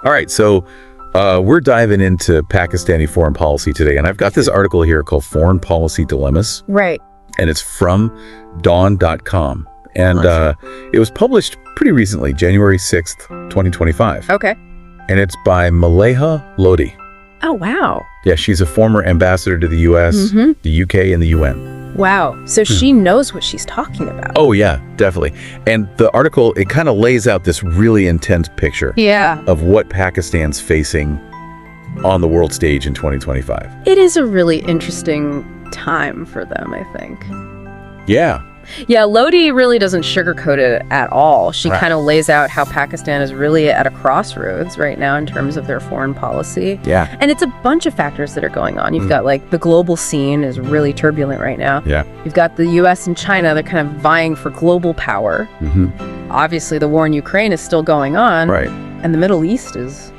All right, so we're diving into Pakistani foreign policy today, and I've got this article here called Foreign Policy Dilemmas. Right. And it's from dawn.com. And it was published pretty recently, January 6th, 2025. Okay. And it's by Maleeha Lodhi. Oh, wow. Yeah, she's a former ambassador to the U.S., the UK, and the UN. Wow. So she knows what she's talking about. Oh, yeah, definitely. And the article, it kind of lays out this really intense picture of what Pakistan's facing on the world stage in 2025. It is a really interesting time for them, I think. Yeah. Yeah, Lodhi really doesn't sugarcoat it at all. She kind of lays out how Pakistan is really at a crossroads right now in terms of their foreign policy. Yeah. And it's a bunch of factors that are going on. You've got like the global scene is really turbulent right now. Yeah. You've got the US and China, they're kind of vying for global power. Obviously, the war in Ukraine is still going on. Right. And the Middle East is...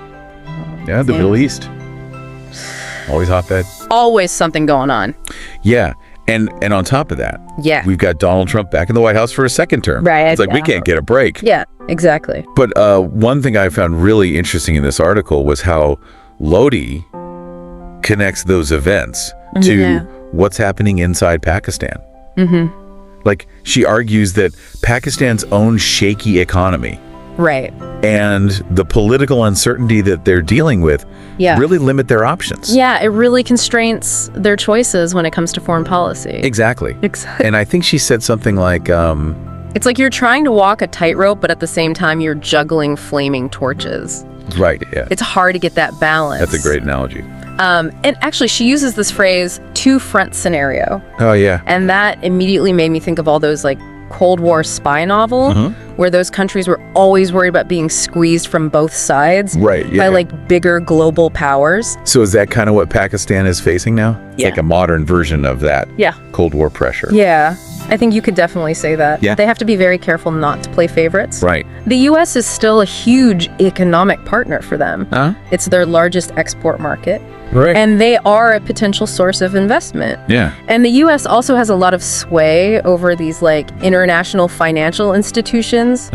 Yeah, the Middle East. Always hotbed. Always something going on. Yeah. And on top of that, we've got Donald Trump back in the White House for a second term. Right. It's like we can't get a break. Yeah, exactly. But one thing I found really interesting in this article was how Lodhi connects those events to what's happening inside Pakistan. Like, she argues that Pakistan's own shaky economy and the political uncertainty that they're dealing with really limit their options. Yeah, it really constrains their choices when it comes to foreign policy. Exactly. And I think she said something like... it's like you're trying to walk a tightrope, but at the same time, you're juggling flaming torches. Right, yeah. It's hard to get that balance. That's a great analogy. And actually, she uses this phrase, two-front scenario. Oh, yeah. And that immediately made me think of all those, like, Cold War spy novel, where those countries were always worried about being squeezed from both sides by like bigger global powers. So is that kind of what Pakistan is facing now? Yeah. Like a modern version of that Cold War pressure. Yeah, I think you could definitely say that. Yeah. They have to be very careful not to play favorites. Right. The U.S. is still a huge economic partner for them. It's their largest export market. Right. And they are a potential source of investment. Yeah. And the U.S. also has a lot of sway over these like international financial institutions,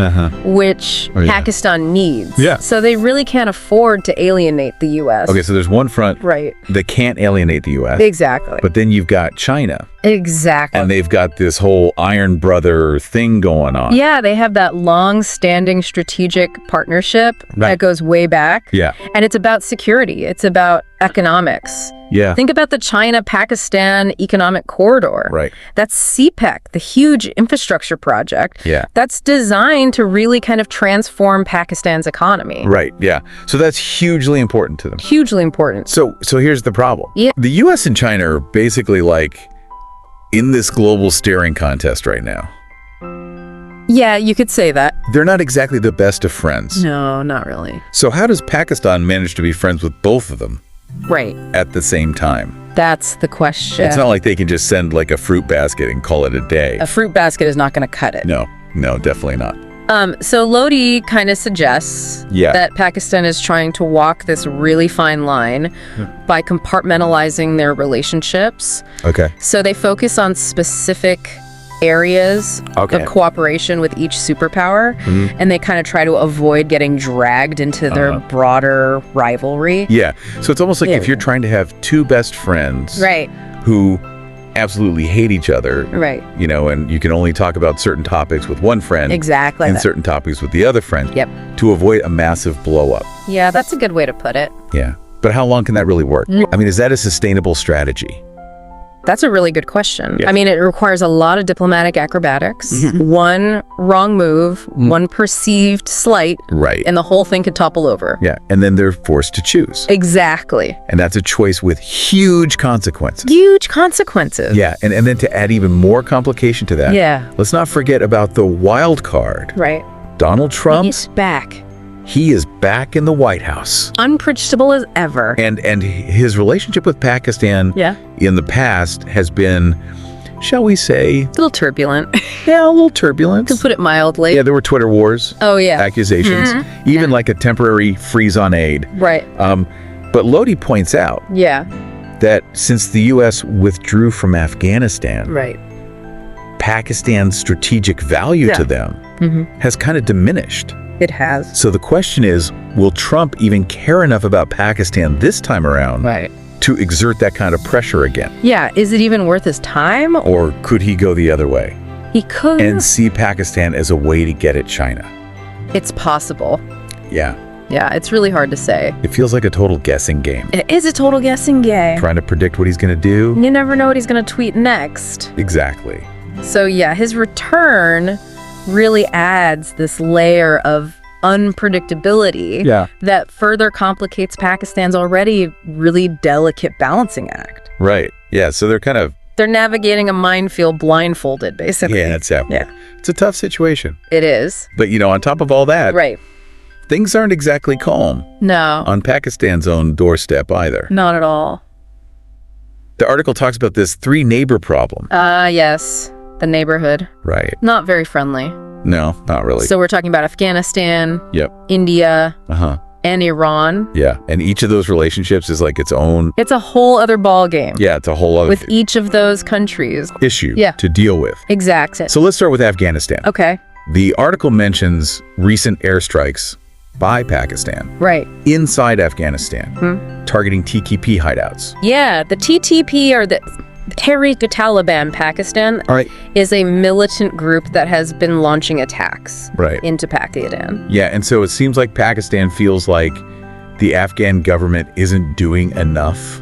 which Pakistan needs. Yeah. So they really can't afford to alienate the U.S. Okay, so there's one front that can't alienate the U.S. Exactly. But then you've got China. Exactly. And they've got this whole Iron Brother thing going on. Yeah, they have that long-standing strategic partnership that goes way back. Yeah. And it's about security. It's about economics. Yeah. Think about the China-Pakistan economic corridor. Right. That's CPEC, the huge infrastructure project. Yeah. That's designed to really kind of transform Pakistan's economy. Right, yeah. So that's hugely important to them. Hugely important. So here's the problem. Yeah. The U.S. and China are basically like in this global staring contest right now. Yeah, you could say that. They're not exactly the best of friends. No, not really. So how does Pakistan manage to be friends with both of them at the same time? That's the question. It's not like they can just send like a fruit basket and call it a day. A fruit basket is not going to cut it. No, definitely not. So Lodhi kind of suggests that Pakistan is trying to walk this really fine line by compartmentalizing their relationships. Okay. So they focus on specific areas of cooperation with each superpower, and they kind of try to avoid getting dragged into their broader rivalry. Yeah. So it's almost like if you're trying to have two best friends who absolutely hate each other, you know, and you can only talk about certain topics with one friend and certain topics with the other friend to avoid a massive blow up. Yeah, that's a good way to put it. Yeah. But how long can that really work? I mean, is that a sustainable strategy? That's a really good question. I mean, it requires a lot of diplomatic acrobatics. One wrong move, one perceived slight, and the whole thing could topple over. Yeah, and then they're forced to choose. Exactly. And that's a choice with huge consequences. Huge consequences. Yeah, and then to add even more complication to that, let's not forget about the wild card. Right. Donald Trump. He's back. He is back in the White House. Unpredictable as ever. And his relationship with Pakistan in the past has been, shall we say... A little turbulent. Yeah, a little turbulent. To put it mildly. Yeah, there were Twitter wars. Oh, yeah. Accusations. Even like a temporary freeze on aid. Right. But Lodhi points out that since the U.S. withdrew from Afghanistan, Pakistan's strategic value to them has kind of diminished. It has. So the question is, will Trump even care enough about Pakistan this time around to exert that kind of pressure again? Yeah, is it even worth his time? Or could he go the other way? He could. And see Pakistan as a way to get at China? It's possible. Yeah. Yeah, it's really hard to say. It feels like a total guessing game. It is a total guessing game. Trying to predict what he's going to do. You never know what he's going to tweet next. Exactly. So yeah, his return really adds this layer of unpredictability that further complicates Pakistan's already really delicate balancing act. Right. Yeah, so they're navigating a minefield blindfolded, basically. Yeah, exactly. Yeah. It's a tough situation. It is. But, on top of all that, things aren't exactly calm. No. On Pakistan's own doorstep either. Not at all. The article talks about this three-neighbor problem. Yes. The neighborhood. Right. Not very friendly. No, not really. So we're talking about Afghanistan, Yep. India, and Iran. Yeah, and each of those relationships is like its own... It's a whole other ball game. Yeah, it's a whole other... With each of those countries. Issue to deal with. Exactly. So let's start with Afghanistan. Okay. The article mentions recent airstrikes by Pakistan. Right. Inside Afghanistan, targeting TTP hideouts. Yeah, the TTP, or the Tehrik-e-Taliban Pakistan, is a militant group that has been launching attacks into Pakistan. Yeah, and so it seems like Pakistan feels like the Afghan government isn't doing enough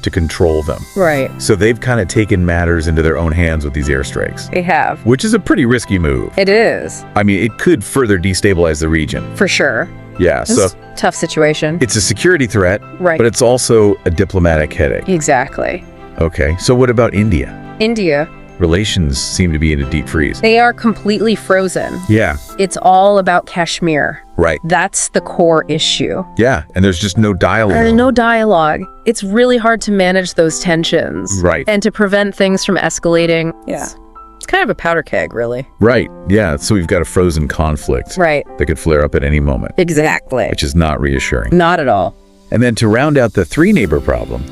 to control them. Right. So they've kind of taken matters into their own hands with these airstrikes. They have. Which is a pretty risky move. It is. I mean, it could further destabilize the region. For sure. Yeah, so... tough situation. It's a security threat, but it's also a diplomatic headache. Exactly. Okay, so what about India? India. Relations seem to be in a deep freeze. They are completely frozen. Yeah. It's all about Kashmir. Right. That's the core issue. Yeah, and there's just no dialogue. There's no dialogue. It's really hard to manage those tensions. Right. And to prevent things from escalating. Yeah. It's kind of a powder keg, really. Right. Yeah, so we've got a frozen conflict. Right. That could flare up at any moment. Exactly. Which is not reassuring. Not at all. And then to round out the three-neighbor problem,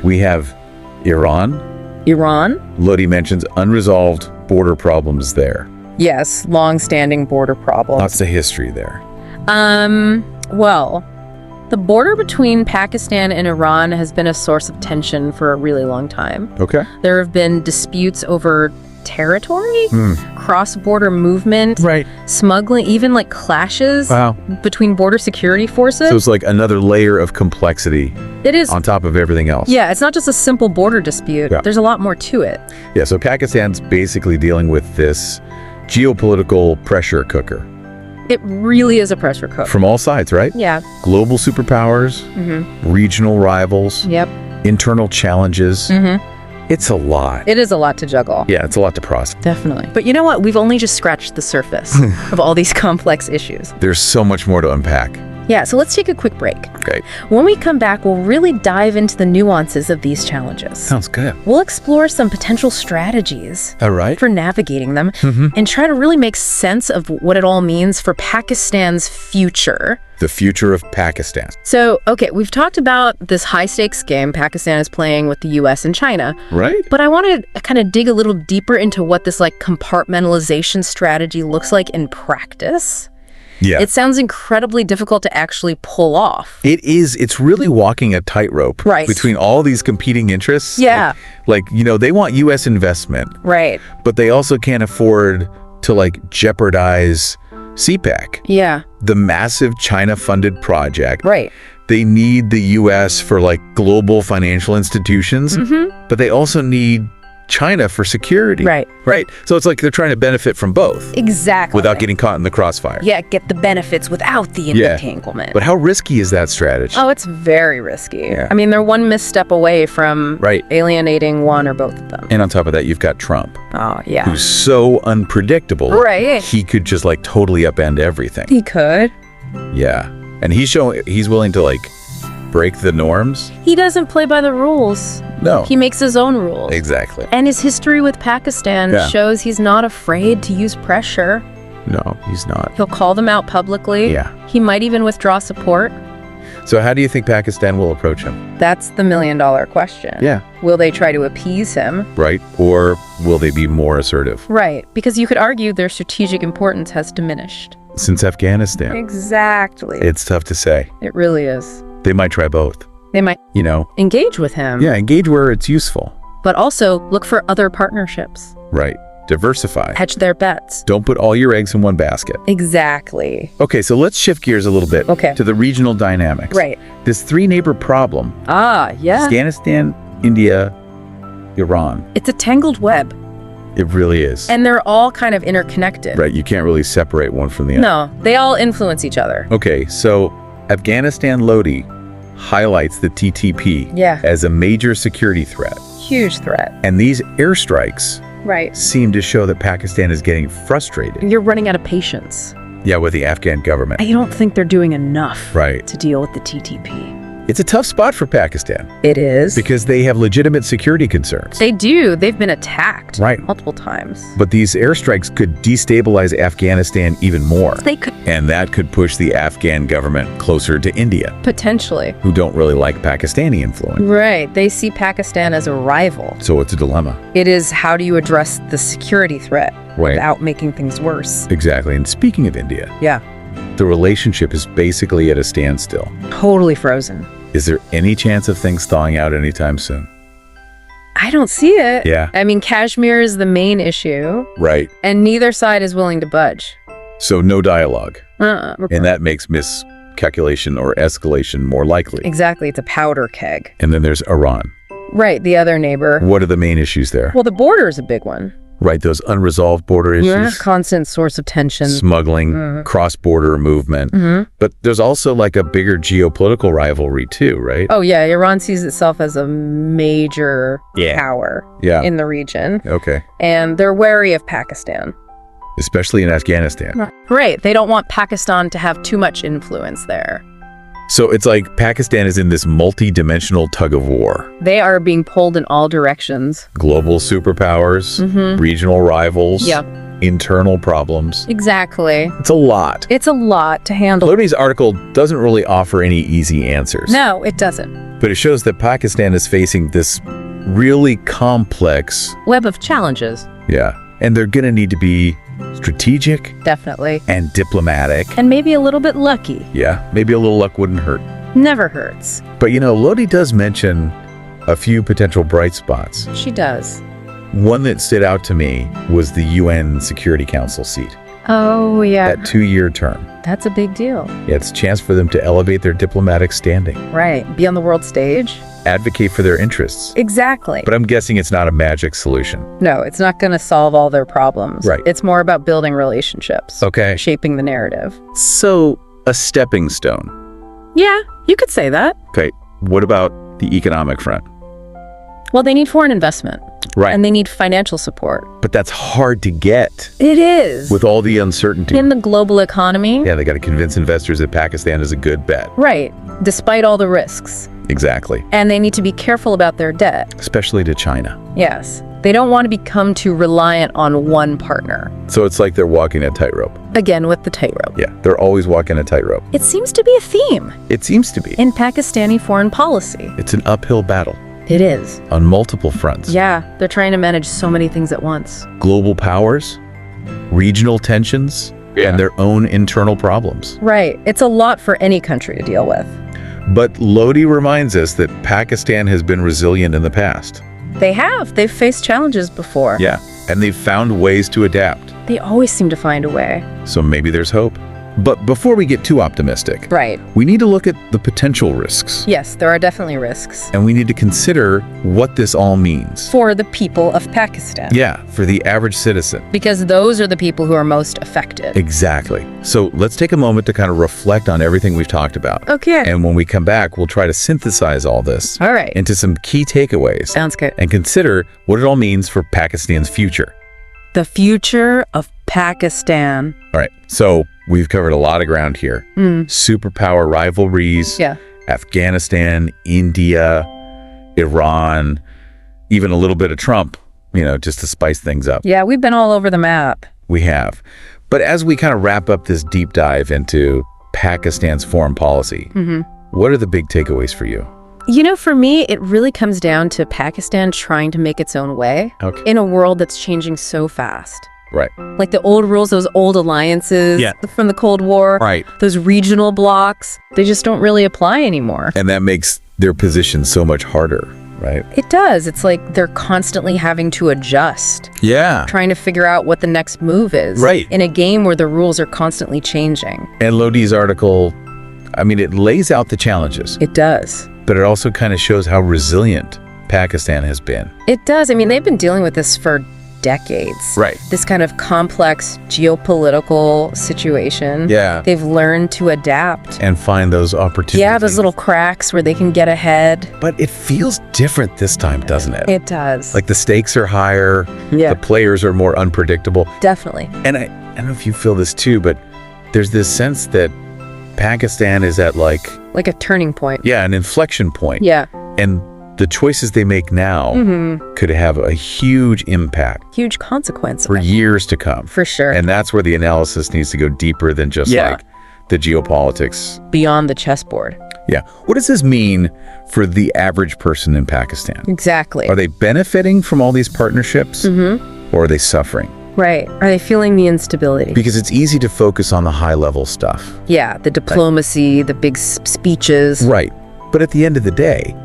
we have Iran. Lodhi mentions unresolved border problems there. Yes, long-standing border problems. What's the history there? Well, the border between Pakistan and Iran has been a source of tension for a really long time. Okay. There have been disputes over territory, cross-border movement, smuggling, even like clashes between border security forces. So it's like another layer of complexity. It is. On top of everything else. Yeah, it's not just a simple border dispute. There's a lot more to it. Yeah, so Pakistan's basically dealing with this geopolitical pressure cooker. It really is a pressure cooker. From all sides, right? Yeah. Global superpowers, regional rivals, internal challenges. It's a lot. It is a lot to juggle. Yeah, it's a lot to process. Definitely. But you know what? We've only just scratched the surface of all these complex issues. There's so much more to unpack. Yeah, so let's take a quick break. Okay. When we come back, we'll really dive into the nuances of these challenges. Sounds good. We'll explore some potential strategies for navigating them and try to really make sense of what it all means for Pakistan's future. The future of Pakistan. So, okay, we've talked about this high-stakes game Pakistan is playing with the U.S. and China. Right. But I want to kind of dig a little deeper into what this compartmentalization strategy looks like in practice. Yeah. It sounds incredibly difficult to actually pull off. It is. It's really walking a tightrope between all these competing interests. Yeah. They want U.S. investment. Right. But they also can't afford to jeopardize CPEC. Yeah. The massive China-funded project. Right. They need the U.S. for global financial institutions, but they also need China for security. Right. So it's they're trying to benefit from both. Exactly. Without getting caught in the crossfire. Yeah, get the benefits without the entanglement. But how risky is that strategy? Oh, it's very risky. Yeah. I mean, they're one misstep away from alienating one or both of them. And on top of that, you've got Trump. Oh, yeah. Who's so unpredictable. Right. He could just totally upend everything. He could. Yeah. And he's willing to break the norms. He doesn't play by the rules. No. He makes his own rules. Exactly. And his history with Pakistan shows he's not afraid to use pressure. No, he's not. He'll call them out publicly. Yeah. He might even withdraw support. So how do you think Pakistan will approach him? That's the million-dollar question. Yeah. Will they try to appease him? Right. Or will they be more assertive? Right. Because you could argue their strategic importance has diminished. since Afghanistan. Exactly. It's tough to say. It really is. They might try both. They might engage with him. Yeah, engage where it's useful. But also look for other partnerships. Right. Diversify. Hedge their bets. Don't put all your eggs in one basket. Exactly. Okay, so let's shift gears a little bit to the regional dynamics. Right. This three-neighbor problem. Yeah. Afghanistan, India, Iran. It's a tangled web. It really is. And they're all kind of interconnected. Right, you can't really separate one from the other. No, they all influence each other. Okay, so Afghanistan Lodhi highlights the TTP as a major security threat. Huge threat. And these airstrikes Right. seem to show that Pakistan is getting frustrated. You're running out of patience. Yeah, with the Afghan government. I don't think they're doing enough Right. to deal with the TTP. It's a tough spot for Pakistan. It is. Because they have legitimate security concerns. They do. They've been attacked multiple times. But these airstrikes could destabilize Afghanistan even more. They could. And that could push the Afghan government closer to India. Potentially. Who don't really like Pakistani influence. Right. They see Pakistan as a rival. So it's a dilemma. It is, how do you address the security threat without making things worse? Exactly. And speaking of India. Yeah. The relationship is basically at a standstill. Totally frozen. Is there any chance of things thawing out anytime soon? I don't see it. Yeah. I mean, Kashmir is the main issue. Right. And neither side is willing to budge. So no dialogue. And that makes miscalculation or escalation more likely. Exactly. It's a powder keg. And then there's Iran. Right. The other neighbor. What are the main issues there? Well, the border is a big one. Right. Those unresolved border issues. Constant source of tension. Smuggling, cross-border movement. But there's also like a bigger geopolitical rivalry too, right? Oh, yeah. Iran sees itself as a major power in the region. Okay. And they're wary of Pakistan. Especially in Afghanistan. Right. They don't want Pakistan to have too much influence there. So it's like Pakistan is in this multi-dimensional tug of war. They are being pulled in all directions. Global superpowers, regional rivals, internal problems. Exactly. It's a lot. It's a lot to handle. Lodhi's article doesn't really offer any easy answers. No, it doesn't. But it shows that Pakistan is facing this really complex web of challenges. Yeah. And they're going to need to be strategic. Definitely. And diplomatic. And maybe a little bit lucky. Yeah. Maybe a little luck wouldn't hurt. Never hurts. But Lodhi does mention a few potential bright spots. She does. One that stood out to me was the UN Security Council seat. Oh, yeah. That 2-year term. That's a big deal. Yeah, it's a chance for them to elevate their diplomatic standing. Right. Be on the world stage. Advocate for their interests. Exactly. But I'm guessing it's not a magic solution. No, it's not going to solve all their problems. Right. It's more about building relationships. Okay. Shaping the narrative. So, a stepping stone. Yeah, you could say that. Okay. What about the economic front? Well, they need foreign investment. Right. And they need financial support. But that's hard to get. It is. With all the uncertainty. In the global economy. Yeah, they got to convince investors that Pakistan is a good bet. Right. Despite all the risks. Exactly. And they need to be careful about their debt. Especially to China. Yes. They don't want to become too reliant on one partner. So it's like they're walking a tightrope. Again, with the tightrope. Yeah, they're always walking a tightrope. It seems to be a theme. It seems to be. In Pakistani foreign policy. It's an uphill battle. It is. On multiple fronts. Yeah, they're trying to manage so many things at once. Global powers, regional tensions, and their own internal problems. Right. It's a lot for any country to deal with. But Lodhi reminds us that Pakistan has been resilient in the past. They have. They've faced challenges before. Yeah, and they've found ways to adapt. They always seem to find a way. So maybe there's hope. But before we get too optimistic, right, we need to look at the potential risks. Yes, there are definitely risks. And we need to consider what this all means. For the people of Pakistan. Yeah, for the average citizen. Because those are the people who are most affected. Exactly. So let's take a moment to kind of reflect on everything we've talked about. Okay. And when we come back, we'll try to synthesize all this into some key takeaways. Sounds good. And consider what it all means for Pakistan's future. The future of Pakistan. All right. So we've covered a lot of ground here. Superpower rivalries. Yeah. Afghanistan, India, Iran, even a little bit of Trump, just to spice things up. Yeah, we've been all over the map. We have. But as we kind of wrap up this deep dive into Pakistan's foreign policy, what are the big takeaways for you? For me, it really comes down to Pakistan trying to make its own way in a world that's changing so fast. Right. Like the old rules, those old alliances from the Cold War, Right. those regional blocks, they just don't really apply anymore. And that makes their position so much harder, right? It does. It's like they're constantly having to adjust, Yeah. trying to figure out what the next move is. Right. In a game where the rules are constantly changing. And Lodhi's article, I mean, it lays out the challenges, It does. but it also kind of shows how resilient Pakistan has been. It does. I mean, they've been dealing with this for decades. Right. This kind of complex geopolitical situation. Yeah. They've learned to adapt. And find those opportunities. Yeah, those little cracks where they can get ahead. But it feels different this time, doesn't it? It does. Like the stakes are higher. Yeah. The players are more unpredictable. Definitely. And I don't know if you feel this too, but there's this sense that Pakistan is at like a turning point. an inflection point. Yeah. And the choices they make now could have a huge impact Huge consequence. for years to come. For sure. And that's where the analysis needs to go deeper than just like the geopolitics. Beyond the chessboard. Yeah. What does this mean for the average person in Pakistan? Exactly. Are they benefiting from all these partnerships or are they suffering? Right. Are they feeling the instability? Because it's easy to focus on the high level stuff. Yeah, the diplomacy, the big speeches. Right. But at the end of the day,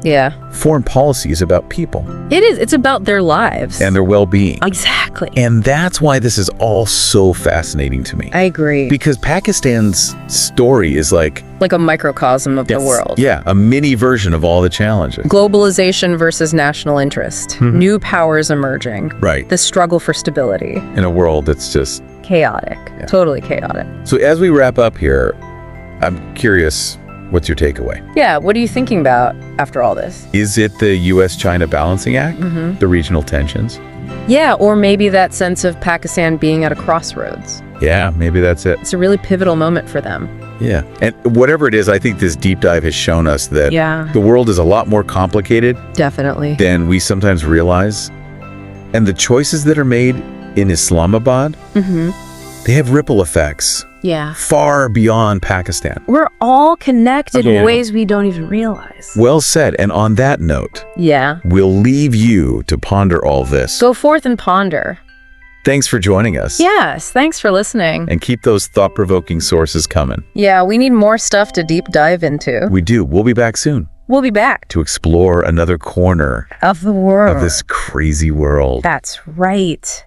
foreign policy is about people. It is. It's about their lives. And their well-being. Exactly. And that's why this is all so fascinating to me. I agree. Because Pakistan's story is like a microcosm of the world. Yeah, a mini version of all the challenges. Globalization versus national interest. New powers emerging. Right. The struggle for stability. In a world that's just chaotic. Totally chaotic. So as we wrap up here, I'm curious, what's your takeaway? Yeah, what are you thinking about after all this? Is it the U.S.-China Balancing Act? The regional tensions? Yeah, or maybe that sense of Pakistan being at a crossroads. Yeah, maybe that's it. It's a really pivotal moment for them. Yeah, and whatever it is, I think this deep dive has shown us that the world is a lot more complicated Definitely. than we sometimes realize. And the choices that are made in Islamabad, they have ripple effects far beyond Pakistan. We're all connected in ways we don't even realize. Well said. And on that note, we'll leave you to ponder all this. Go forth and ponder. Thanks for joining us. Yes, thanks for listening. And keep those thought-provoking sources coming. Yeah, we need more stuff to deep dive into. We do. We'll be back soon. We'll be back. To explore another corner of the world. Of this crazy world. That's right.